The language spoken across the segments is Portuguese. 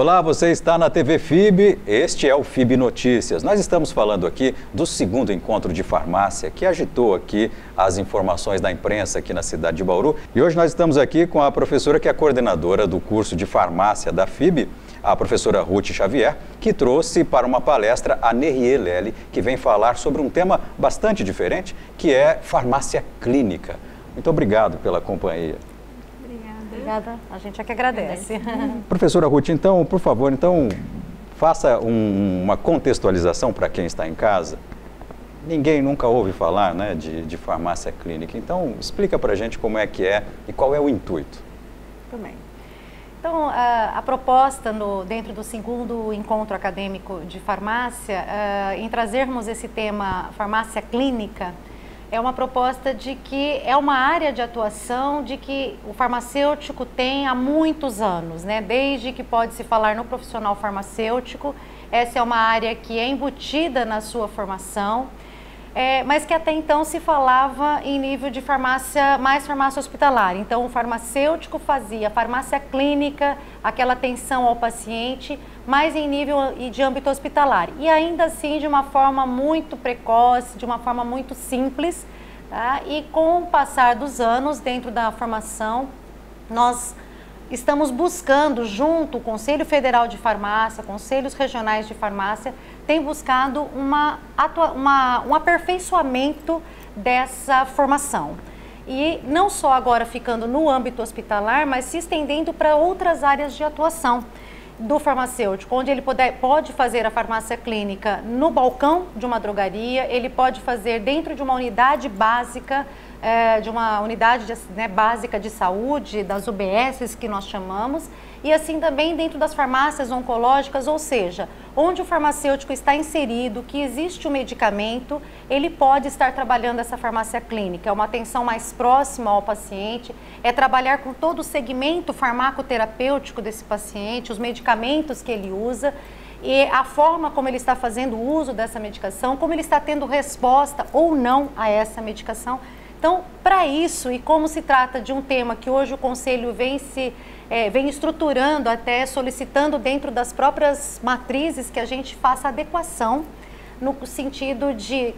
Olá, você está na TV FIB, este é o FIB Notícias. Nós estamos falando aqui do segundo encontro de farmácia que agitou aqui as informações da imprensa aqui na cidade de Bauru. E hoje nós estamos aqui com a professora que é coordenadora do curso de farmácia da FIB, a professora Ruth Xavier, que trouxe para uma palestra a Nerriê Lely, que vem falar sobre um tema bastante diferente, que é farmácia clínica. Muito obrigado pela companhia. Obrigada, a gente é que agradece. Professora Ruth, então, por favor, faça uma contextualização para quem está em casa. Ninguém nunca ouve falar, né, de farmácia clínica, então explica para a gente como é que é e qual é o intuito. Muito bem. Então, a proposta dentro do segundo encontro acadêmico de farmácia, em trazermos esse tema farmácia clínica, é uma proposta de que é uma área de atuação de que o farmacêutico tem há muitos anos, né? Desde que pode se falar no profissional farmacêutico, essa é uma área que é embutida na sua formação, mas que até então se falava em nível de farmácia, mais farmácia hospitalar. Então, o farmacêutico fazia farmácia clínica, aquela atenção ao paciente, mais em nível de âmbito hospitalar. E ainda assim, de uma forma muito precoce, de uma forma muito simples, tá? E com o passar dos anos, dentro da formação, nós estamos buscando, junto ao Conselho Federal de Farmácia, Conselhos Regionais de Farmácia, tem buscado um aperfeiçoamento dessa formação. E não só agora ficando no âmbito hospitalar, mas se estendendo para outras áreas de atuação do farmacêutico, onde ele pode fazer a farmácia clínica no balcão de uma drogaria, ele pode fazer dentro de uma unidade básica, básica de saúde, das UBSs que nós chamamos, e assim também dentro das farmácias oncológicas, ou seja, onde o farmacêutico está inserido, que existe o medicamento, ele pode estar trabalhando essa farmácia clínica. É uma atenção mais próxima ao paciente, é trabalhar com todo o segmento farmacoterapêutico desse paciente, os medicamentos que ele usa, e a forma como ele está fazendo uso dessa medicação, como ele está tendo resposta ou não a essa medicação. Então, para isso, e como se trata de um tema que hoje o Conselho vem estruturando, até solicitando dentro das próprias matrizes que a gente faça adequação no sentido de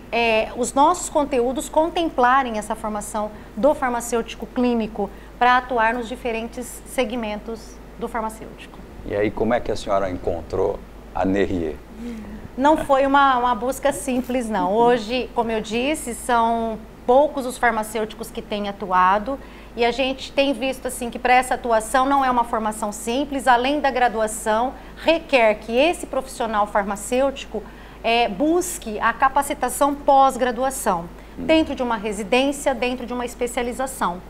os nossos conteúdos contemplarem essa formação do farmacêutico clínico para atuar nos diferentes segmentos do farmacêutico. E aí, como é que a senhora encontrou a Nerriê? Não foi uma busca simples, não. Hoje, como eu disse, são poucos os farmacêuticos que têm atuado e a gente tem visto assim que para essa atuação não é uma formação simples, além da graduação, requer que esse profissional farmacêutico busque a capacitação pós-graduação, dentro de uma residência, dentro de uma especialização.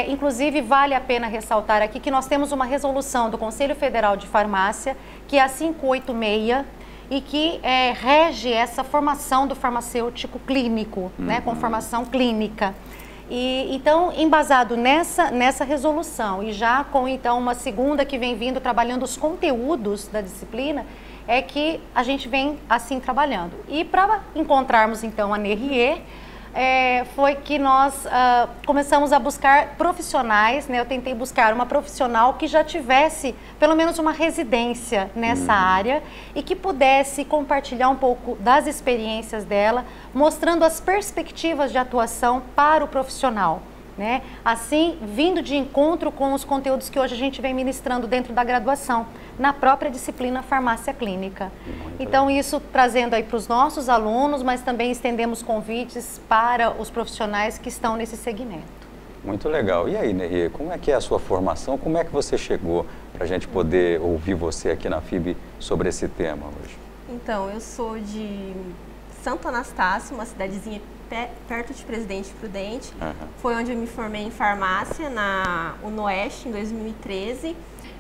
Inclusive, vale a pena ressaltar aqui que nós temos uma resolução do Conselho Federal de Farmácia, que é a 586, e que rege essa formação do farmacêutico clínico, né, com formação clínica. E então, embasado nessa resolução e já com então uma segunda que vem vindo trabalhando os conteúdos da disciplina, é que a gente vem assim trabalhando. E para encontrarmos então a Nerriê, foi que nós começamos a buscar profissionais, né? Eu tentei buscar uma profissional que já tivesse pelo menos uma residência nessa área e que pudesse compartilhar um pouco das experiências dela, mostrando as perspectivas de atuação para o profissional, né? Assim, vindo de encontro com os conteúdos que hoje a gente vem ministrando dentro da graduação, na própria disciplina farmácia clínica. Então, isso trazendo aí para os nossos alunos, mas também estendemos convites para os profissionais que estão nesse segmento. Muito legal. E aí, Nerriê, como é que é a sua formação? Como é que você chegou para a gente poder ouvir você aqui na FIB sobre esse tema hoje? Então, eu sou de Santo Anastácio, uma cidadezinha perto de Presidente Prudente. Foi onde eu me formei em farmácia, na UNOeste, em 2013.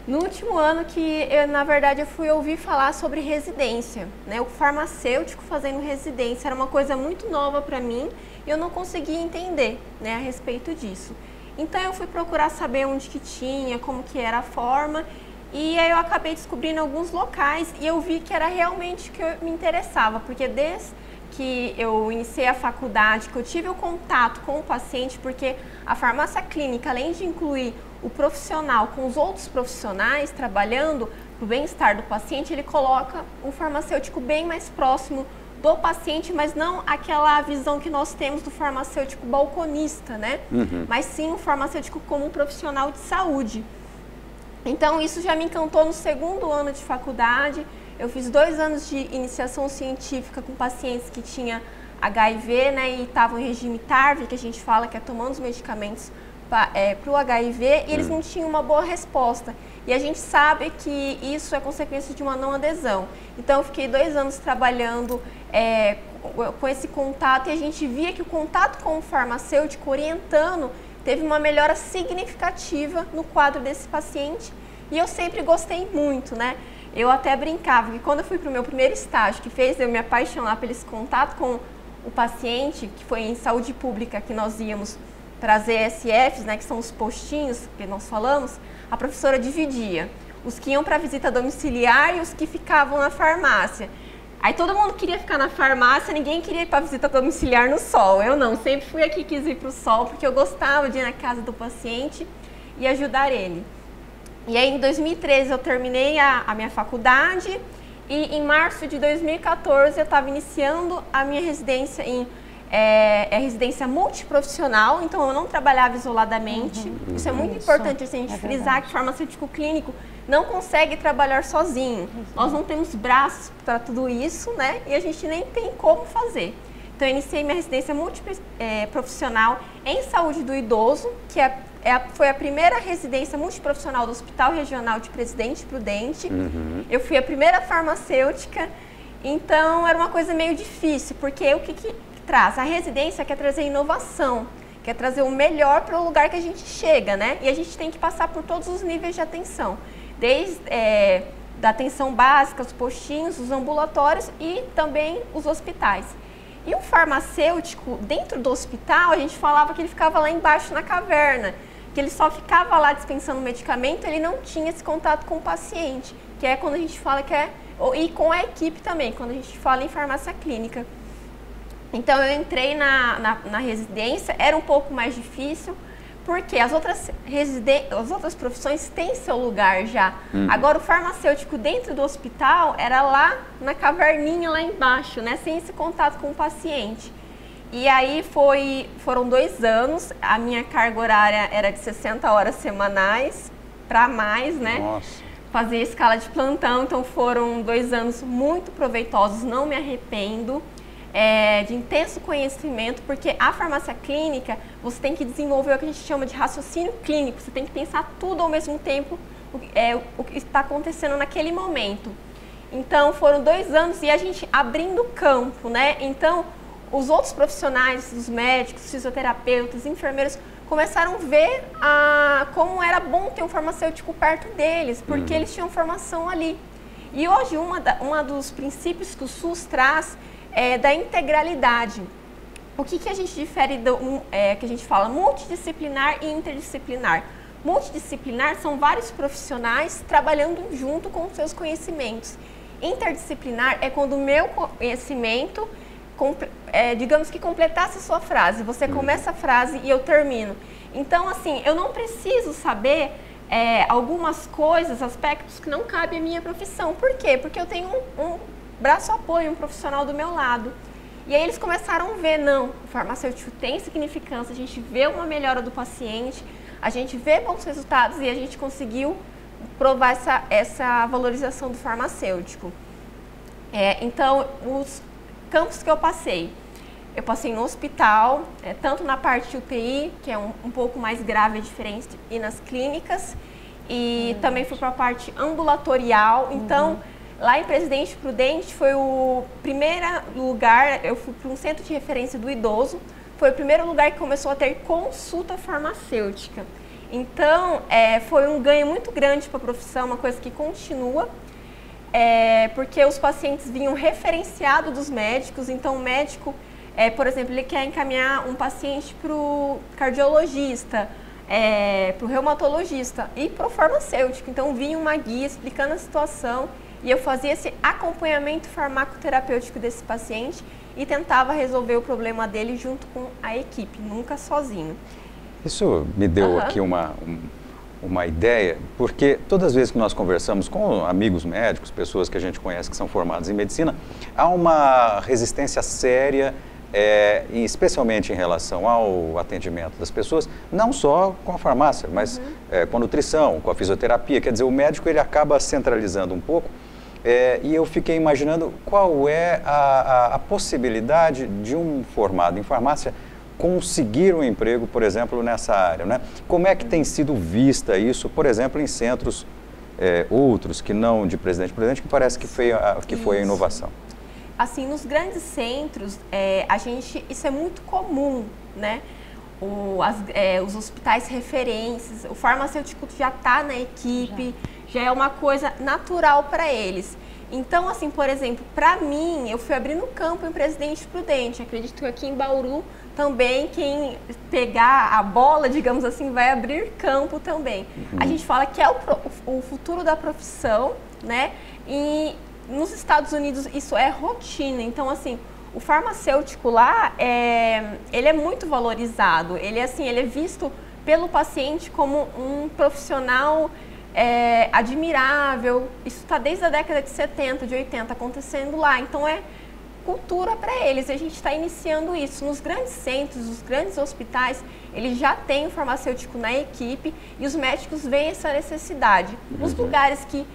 No último ano que, na verdade, eu fui ouvir falar sobre residência, né? O farmacêutico fazendo residência era uma coisa muito nova para mim e eu não conseguia entender, né, a respeito disso. Então, eu fui procurar saber onde que tinha, como que era a forma, e aí eu acabei descobrindo alguns locais e eu vi que era realmente o que eu me interessava, porque desde que eu iniciei a faculdade, que eu tive o contato com o paciente, porque a farmácia clínica, além de incluir o profissional com os outros profissionais trabalhando, para o bem-estar do paciente, ele coloca um farmacêutico bem mais próximo do paciente, mas não aquela visão que nós temos do farmacêutico balconista, né? Mas sim um farmacêutico como um profissional de saúde. Então, isso já me encantou no segundo ano de faculdade. Eu fiz 2 anos de iniciação científica com pacientes que tinham HIV, né, e estavam em regime TARV, que a gente fala que é tomando os medicamentos para o HIV, e eles não tinham uma boa resposta. E a gente sabe que isso é consequência de uma não adesão. Então, eu fiquei 2 anos trabalhando com esse contato, e a gente via que o contato com o farmacêutico orientando teve uma melhora significativa no quadro desse paciente, e eu sempre gostei muito, né? Eu até brincava que quando eu fui para o meu primeiro estágio, que fez eu me apaixonar por esse contato com o paciente, que foi em saúde pública, que nós íamos para as ESFs, né, que são os postinhos que nós falamos, a professora dividia os que iam para a visita domiciliar e os que ficavam na farmácia. Aí todo mundo queria ficar na farmácia, ninguém queria ir para a visita domiciliar no sol. Eu não, sempre fui aqui, quis ir para o sol, porque eu gostava de ir na casa do paciente e ajudar ele. E aí em 2013 eu terminei a minha faculdade, e em março de 2014 eu estava iniciando a minha residência em residência multiprofissional, então eu não trabalhava isoladamente. Isso é muito importante a gente frisar, que o farmacêutico clínico não consegue trabalhar sozinho. Nós não temos braços para tudo isso, né? E a gente nem tem como fazer. Então eu iniciei minha residência multiprofissional em saúde do idoso, que foi a primeira residência multiprofissional do Hospital Regional de Presidente Prudente. Eu fui a primeira farmacêutica, então era uma coisa meio difícil, porque o que traz? A residência quer trazer inovação, quer trazer o melhor para o lugar que a gente chega, né? E a gente tem que passar por todos os níveis de atenção, desde da atenção básica, os postinhos, os ambulatórios e também os hospitais. E o farmacêutico, dentro do hospital, a gente falava que ele ficava lá embaixo na caverna, que ele só ficava lá dispensando medicamento, ele não tinha esse contato com o paciente, que é quando a gente fala e com a equipe também, quando a gente fala em farmácia clínica. Então eu entrei na residência, era um pouco mais difícil, porque as outras profissões têm seu lugar já. Agora o farmacêutico dentro do hospital era lá na caverninha lá embaixo, né, sem esse contato com o paciente. E aí foram 2 anos, a minha carga horária era de 60 horas semanais, para mais, né? Nossa. Fazia escala de plantão, então foram 2 anos muito proveitosos, não me arrependo. De intenso conhecimento, porque a farmácia clínica, você tem que desenvolver o que a gente chama de raciocínio clínico, você tem que pensar tudo ao mesmo tempo, o que está acontecendo naquele momento. Então, foram 2 anos e a gente abrindo campo, né? Então, os outros profissionais, os médicos, fisioterapeutas, enfermeiros, começaram a ver como era bom ter um farmacêutico perto deles, porque eles tinham formação ali. E hoje, uma dos princípios que o SUS traz é da integralidade. O que a gente difere que a gente fala multidisciplinar e interdisciplinar? Multidisciplinar são vários profissionais trabalhando junto com os seus conhecimentos. Interdisciplinar é quando o meu conhecimento, digamos que completasse a sua frase. Você começa a frase e eu termino. Então, assim, eu não preciso saber algumas coisas, aspectos que não cabem à minha profissão. Por quê? Porque eu tenho um braço apoio, um profissional do meu lado. E aí eles começaram a ver, não, o farmacêutico tem significância, a gente vê uma melhora do paciente, a gente vê bons resultados e a gente conseguiu provar essa valorização do farmacêutico. Então, os campos que eu passei no hospital, tanto na parte de UTI, que é um pouco mais grave e diferente, e nas clínicas, e também fui para a parte ambulatorial. Então, lá em Presidente Prudente foi o primeiro lugar, eu fui para um centro de referência do idoso, foi o primeiro lugar que começou a ter consulta farmacêutica. Então, foi um ganho muito grande para a profissão, uma coisa que continua, porque os pacientes vinham referenciados dos médicos, então o médico, por exemplo, ele quer encaminhar um paciente para o cardiologista, para o reumatologista e para o farmacêutico. Então, vinha uma guia explicando a situação, e eu fazia esse acompanhamento farmacoterapêutico desse paciente e tentava resolver o problema dele junto com a equipe, nunca sozinho. Isso me deu aqui uma ideia, porque todas as vezes que nós conversamos com amigos médicos, pessoas que a gente conhece que são formadas em medicina, há uma resistência séria, e especialmente em relação ao atendimento das pessoas, não só com a farmácia, mas com a nutrição, com a fisioterapia. Quer dizer, o médico ele acaba centralizando um pouco, e eu fiquei imaginando qual é a possibilidade de um formado em farmácia conseguir um emprego, por exemplo, nessa área, né? Como é que tem sido vista isso, por exemplo, em centros outros que não de Presidente Prudente, que parece que foi a inovação? Assim, nos grandes centros, isso é muito comum, né? Os hospitais referências, o farmacêutico já está na equipe, já é uma coisa natural para eles. Então, assim, por exemplo, para mim, eu fui abrindo campo em Presidente Prudente. Acredito que aqui em Bauru também, quem pegar a bola, digamos assim, vai abrir campo também. A gente fala que é o futuro da profissão, né? E nos Estados Unidos isso é rotina. Então, assim, o farmacêutico lá, ele é muito valorizado. Ele é visto pelo paciente como um profissional admirável. Isso está desde a década de 70, de 80 acontecendo lá. Então, é cultura para eles. A gente está iniciando isso. Nos grandes centros, nos grandes hospitais, eles já têm o farmacêutico na equipe e os médicos veem essa necessidade. Nos lugares que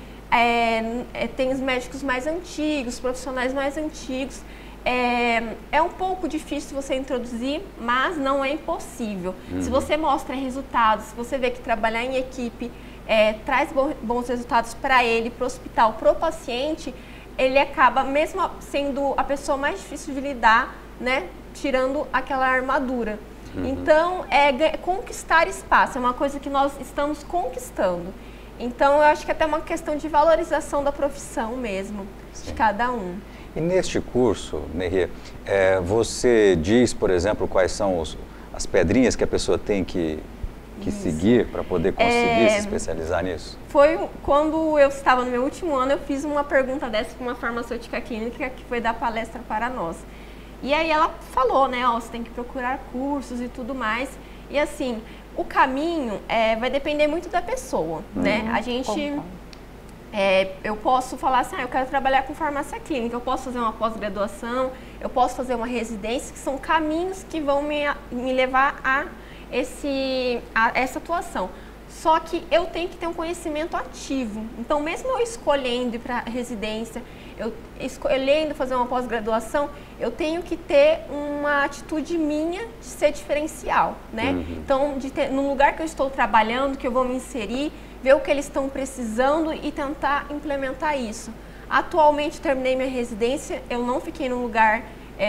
tem os médicos mais antigos, profissionais mais antigos, é um pouco difícil você introduzir, mas não é impossível. Se você mostra resultados, se você vê que trabalhar em equipe traz bons resultados para ele, para o hospital, para o paciente, ele acaba, mesmo sendo a pessoa mais difícil de lidar, né, tirando aquela armadura. Então, conquistar espaço é uma coisa que nós estamos conquistando. Então, eu acho que é até uma questão de valorização da profissão mesmo, de cada um. E neste curso, Merê, você diz, por exemplo, quais são as pedrinhas que a pessoa tem que seguir para poder conseguir se especializar nisso? Foi quando eu estava no meu último ano, eu fiz uma pergunta dessa para uma farmacêutica clínica que foi dar palestra para nós. E aí ela falou, né, você tem que procurar cursos e tudo mais. E assim, o caminho vai depender muito da pessoa, né? A gente... eu posso falar assim, eu quero trabalhar com farmácia clínica, eu posso fazer uma pós-graduação, eu posso fazer uma residência, que são caminhos que vão me levar a essa atuação. Só que eu tenho que ter um conhecimento ativo. Então, mesmo eu escolhendo ir para residência, eu escolhendo fazer uma pós-graduação, eu tenho que ter uma atitude minha de ser diferencial, né? Então, no lugar que eu estou trabalhando, que eu vou me inserir, ver o que eles estão precisando e tentar implementar isso. Atualmente, terminei minha residência, eu não fiquei num lugar,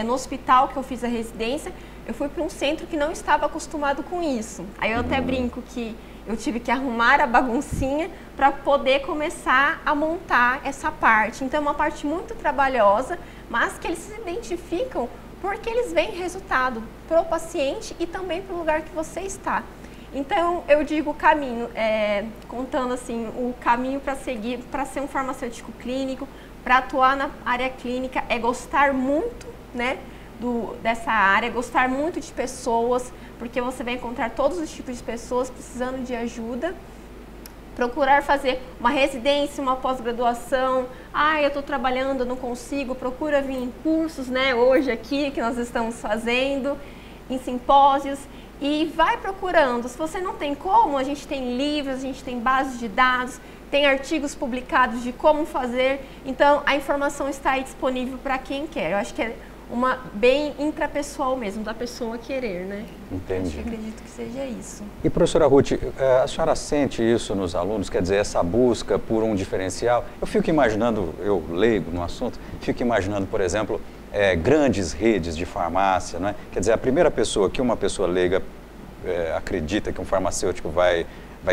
no hospital que eu fiz a residência, eu fui para um centro que não estava acostumado com isso. Aí eu até brinco que eu tive que arrumar a baguncinha para poder começar a montar essa parte. Então é uma parte muito trabalhosa, mas que eles se identificam porque eles veem resultado para o paciente e também para o lugar que você está. Então eu digo o caminho, contando assim, o caminho para seguir, para ser um farmacêutico clínico, para atuar na área clínica, é gostar muito, né, dessa área, gostar muito de pessoas, porque você vai encontrar todos os tipos de pessoas precisando de ajuda. Procurar fazer uma residência, uma pós-graduação. Eu estou trabalhando, eu não consigo. Procura vir em cursos, né? Hoje aqui que nós estamos fazendo, em simpósios. E vai procurando. Se você não tem como, a gente tem livros, a gente tem bases de dados, tem artigos publicados de como fazer. Então, a informação está aí disponível para quem quer. Eu acho que é uma bem intrapessoal mesmo, da pessoa querer, né? Entendi. Eu acredito que seja isso. E, professora Ruth, a senhora sente isso nos alunos? Quer dizer, essa busca por um diferencial? Eu fico imaginando, eu leigo no assunto, fico imaginando, por exemplo, grandes redes de farmácia, né? Quer dizer, a primeira pessoa que uma pessoa leiga acredita que um farmacêutico vai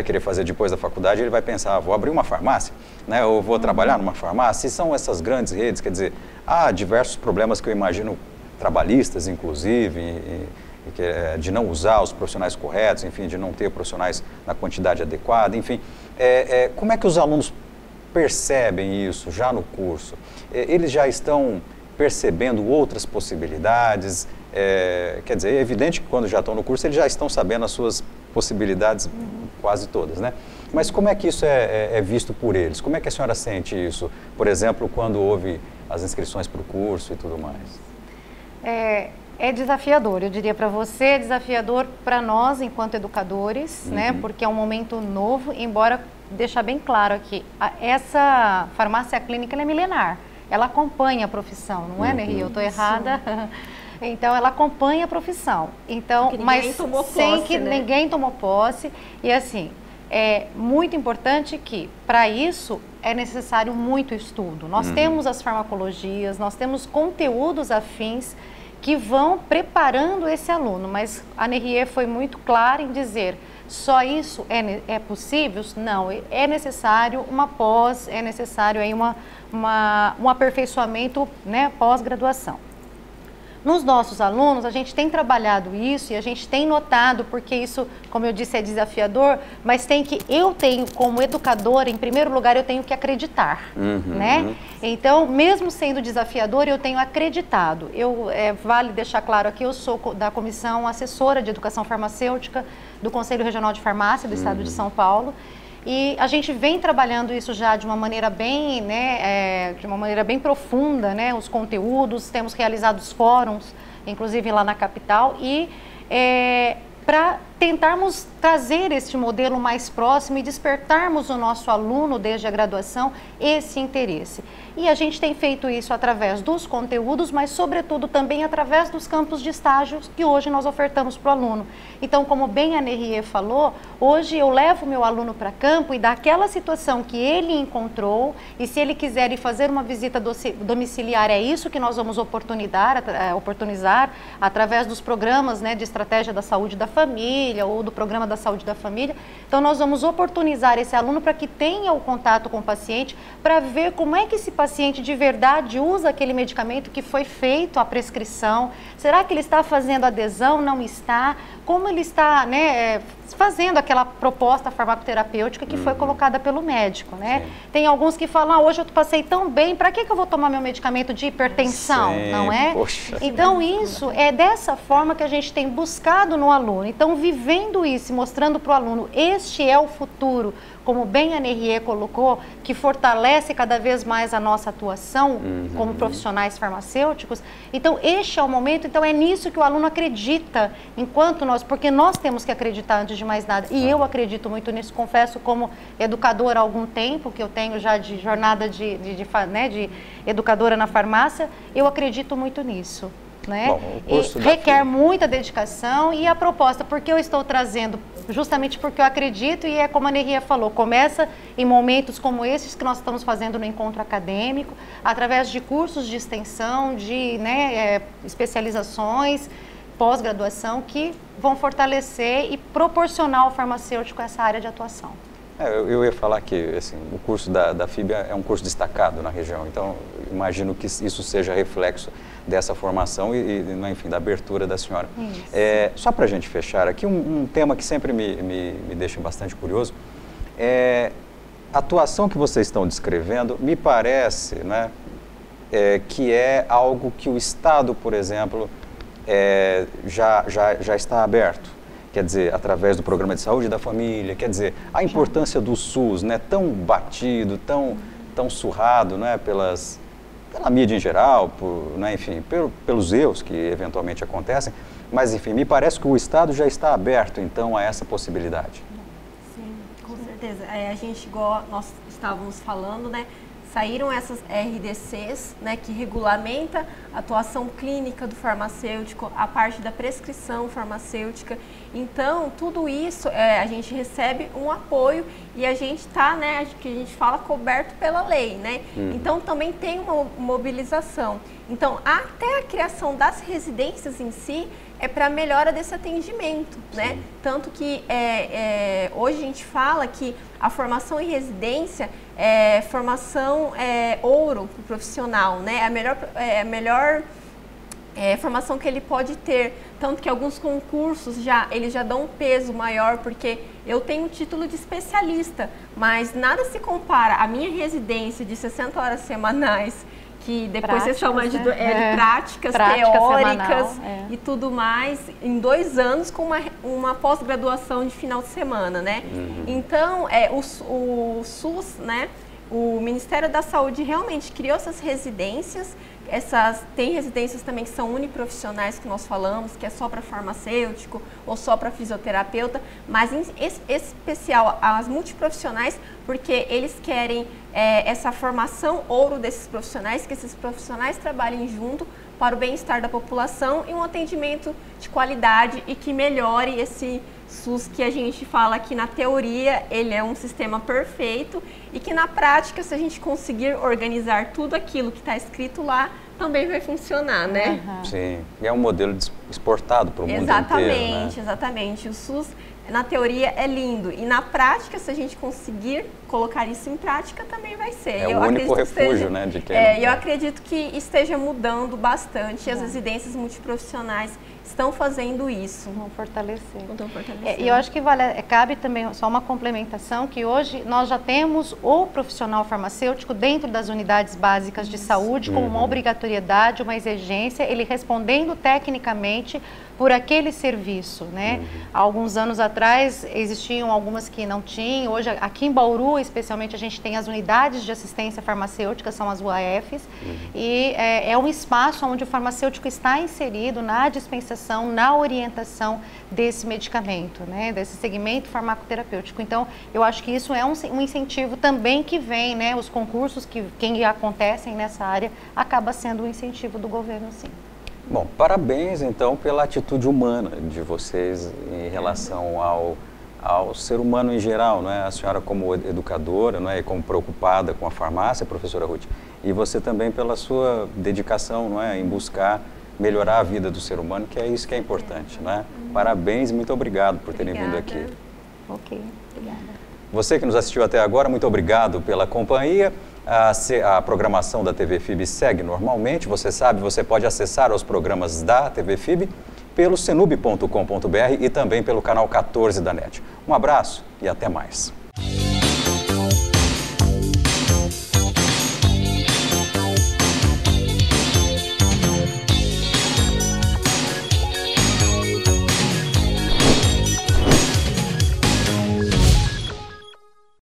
querer fazer depois da faculdade, ele vai pensar, vou abrir uma farmácia, né? Ou vou trabalhar numa farmácia. E são essas grandes redes, quer dizer, há diversos problemas que eu imagino, trabalhistas inclusive, de não usar os profissionais corretos, enfim, de não ter profissionais na quantidade adequada, enfim. Como é que os alunos percebem isso já no curso? Eles já estão percebendo outras possibilidades? Quer dizer, é evidente que quando já estão no curso, eles já estão sabendo as suas possibilidades, quase todas, né? Mas como é que isso é visto por eles? Como é que a senhora sente isso, por exemplo, quando houve as inscrições para o curso e tudo mais? É desafiador, eu diria para você, é desafiador para nós enquanto educadores, né? Porque é um momento novo, embora deixar bem claro aqui, essa farmácia clínica ela é milenar, ela acompanha a profissão, não é, Nery? Eu estou errada? Então, ela acompanha a profissão. Então, mas sem que ninguém tomou posse. E assim, é muito importante que, para isso, é necessário muito estudo. Nós temos as farmacologias, nós temos conteúdos afins que vão preparando esse aluno. Mas a Nery foi muito clara em dizer, só isso é possível? Não, é necessário uma pós, é necessário aí um aperfeiçoamento, né, pós-graduação. Nos nossos alunos, a gente tem trabalhado isso e a gente tem notado, porque isso, como eu disse, é desafiador, mas eu tenho como educadora, em primeiro lugar, eu tenho que acreditar, né? Então, mesmo sendo desafiador, eu tenho acreditado. Vale deixar claro aqui, eu sou da Comissão Assessora de Educação Farmacêutica do Conselho Regional de Farmácia do Estado de São Paulo. E a gente vem trabalhando isso já de uma maneira bem, de uma maneira bem profunda, né? Os conteúdos, temos realizado os fóruns, inclusive lá na capital, e para tentarmos trazer este modelo mais próximo e despertarmos o nosso aluno desde a graduação esse interesse. E a gente tem feito isso através dos conteúdos, mas sobretudo também através dos campos de estágios que hoje nós ofertamos para o aluno. Então, como bem a Nery falou, hoje eu levo o meu aluno para campo e daquela situação que ele encontrou, e se ele quiser ir fazer uma visita domiciliar, é isso que nós vamos oportunizar através dos programas, né, de estratégia da saúde da família ou do programa da saúde da família. Então, nós vamos oportunizar esse aluno para que tenha o contato com o paciente, para ver como é que esse paciente de verdade usa aquele medicamento que foi feito a prescrição. Será que ele está fazendo adesão? Não está? Como ele está, né, fazendo aquela proposta farmacoterapêutica que foi colocada pelo médico, né? Sim. Tem alguns que falam, hoje eu passei tão bem, para que eu vou tomar meu medicamento de hipertensão, não é? Poxa. Então, isso é dessa forma que a gente tem buscado no aluno. Então, vivendo isso e mostrando para o aluno, este é o futuro, como bem a Nery colocou, que fortalece cada vez mais a nossa atuação como profissionais farmacêuticos. Então, este é o momento, então é nisso que o aluno acredita, porque nós temos que acreditar antes de mais nada. E eu acredito muito nisso, confesso, como educadora há algum tempo, que eu tenho já de jornada de educadora na farmácia, eu acredito muito nisso. Né? Bom, o curso requer muita dedicação e a proposta, porque eu estou trazendo, justamente porque eu acredito, e é como a Nery falou, começa em momentos como esses que nós estamos fazendo no encontro acadêmico, através de cursos de extensão, de especializações, pós-graduação, que vão fortalecer e proporcionar ao farmacêutico essa área de atuação. Eu ia falar que assim, o curso da FIB é um curso destacado na região, então imagino que isso seja reflexo dessa formação e enfim, da abertura da senhora. Só para a gente fechar aqui, um tema que sempre me deixa bastante curioso, a atuação que vocês estão descrevendo me parece, né, que é algo que o Estado, por exemplo, já está aberto. Quer dizer, através do programa de saúde da família, quer dizer, a importância do SUS, né, tão batido, tão surrado, né, pela mídia em geral, enfim, pelos erros que eventualmente acontecem, mas enfim, me parece que o Estado já está aberto, então, a essa possibilidade. Sim, com certeza. A gente, igual nós estávamos falando, né, saíram essas RDCs, né, que regulamenta a atuação clínica do farmacêutico, a parte da prescrição farmacêutica. Então, tudo isso a gente recebe um apoio e a gente está, né, que a gente fala, coberto pela lei, né? Então, também tem uma mobilização. Então, até a criação das residências em si é para a melhora desse atendimento, né? Tanto que hoje a gente fala que a formação em residência é formação ouro para o profissional, né? A melhor formação que ele pode ter. Tanto que alguns concursos eles já dão um peso maior, porque eu tenho o título de especialista, mas nada se compara à minha residência de 60 horas semanais, que depois você chama de práticas Prática teóricas semanal, e tudo mais, em 2 anos com uma pós-graduação de final de semana, né? Então, o SUS, né? O Ministério da Saúde realmente criou essas residências. Tem residências também que são uniprofissionais, que nós falamos, que é só para farmacêutico ou só para fisioterapeuta, mas em especial as multiprofissionais, porque eles querem essa formação ouro desses profissionais, que esses profissionais trabalhem junto para o bem-estar da população e um atendimento de qualidade e que melhore esse SUS que a gente fala que na teoria ele é um sistema perfeito e que na prática, se a gente conseguir organizar tudo aquilo que está escrito lá, também vai funcionar, né? Sim, e é um modelo exportado para o mundo inteiro, né? Exatamente. O SUS, na teoria, é lindo. E na prática, se a gente conseguir colocar isso em prática, também vai ser. É o único refúgio, né? De quem eu acredito que esteja mudando bastante. As residências multiprofissionais estão fazendo isso. Vão fortalecer. E eu acho que cabe também só uma complementação, que hoje nós já temos o profissional farmacêutico dentro das unidades básicas de saúde, com uma obrigatoriedade, uma exigência, ele respondendo tecnicamente por aquele serviço, né? Há alguns anos atrás existiam algumas que não tinham. Hoje aqui em Bauru, especialmente, a gente tem as unidades de assistência farmacêutica, são as UAFs, e é um espaço onde o farmacêutico está inserido na dispensação, na orientação desse medicamento, né? Desse segmento farmacoterapêutico. Então, eu acho que isso é um incentivo também que vem, né? Os concursos que acontecem nessa área acaba sendo um incentivo do governo, sim. Bom, parabéns então pela atitude humana de vocês em relação ao ser humano em geral, não é? A senhora como educadora, não é? E como preocupada com a farmácia, professora Ruth, e você também pela sua dedicação, não é? Em buscar melhorar a vida do ser humano, que é isso que é importante, não é? Parabéns e muito obrigado por terem vindo aqui. Ok, obrigada. Você que nos assistiu até agora, muito obrigado pela companhia. A programação da TV FIB segue normalmente, você sabe, você pode acessar os programas da TV FIB pelo cenub.com.br e também pelo canal 14 da NET. Um abraço e até mais.